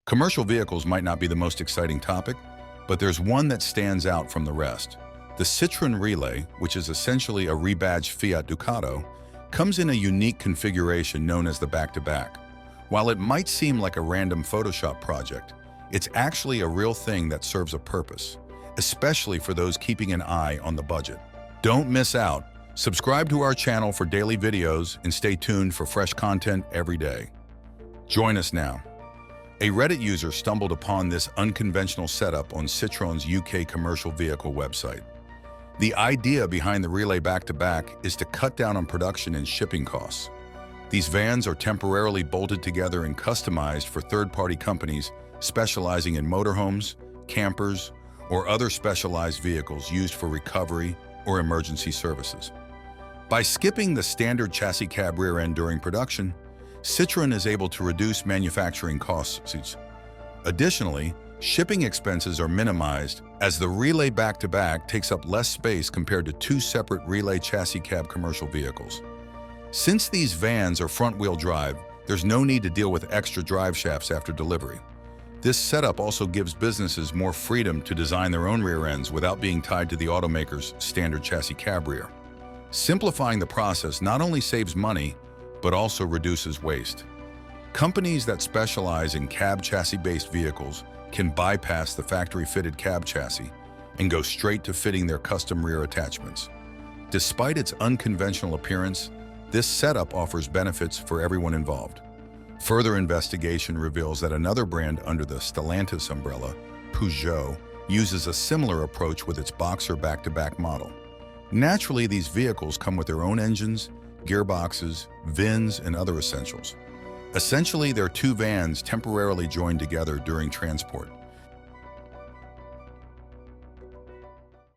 Commercial vehicles might not be the most exciting topic, but there's one that stands out from the rest. The Citroën Relay, which is essentially a rebadged Fiat Ducato, comes in a unique configuration known as the back-to-back. While it might seem like a random Photoshop project, it's actually a real thing that serves a purpose, especially for those keeping an eye on the budget. Don't miss out. Subscribe to our channel for daily videos and stay tuned for fresh content every day. Join us now. A Reddit user stumbled upon this unconventional setup on Citroën's UK commercial vehicle website. The idea behind the Relay back-to-back is to cut down on production and shipping costs. These vans are temporarily bolted together and customized for third-party companies specializing in motorhomes, campers, or other specialized vehicles used for recovery or emergency services. By skipping the standard chassis cab rear end during production, Citroën is able to reduce manufacturing costs. Additionally, shipping expenses are minimized as the Relay back-to-back takes up less space compared to two separate Relay chassis cab commercial vehicles. Since these vans are front-wheel drive, there's no need to deal with extra drive shafts after delivery. This setup also gives businesses more freedom to design their own rear ends without being tied to the automaker's standard chassis cab rear. Simplifying the process not only saves money, but also reduces waste. Companies that specialize in cab chassis-based vehicles can bypass the factory-fitted cab chassis and go straight to fitting their custom rear attachments. Despite its unconventional appearance, this setup offers benefits for everyone involved. Further investigation reveals that another brand under the Stellantis umbrella, Peugeot, uses a similar approach with its Boxer back-to-back model. Naturally, these vehicles come with their own engines, gearboxes, VINs, and other essentials. Essentially, they're two vans temporarily joined together during transport.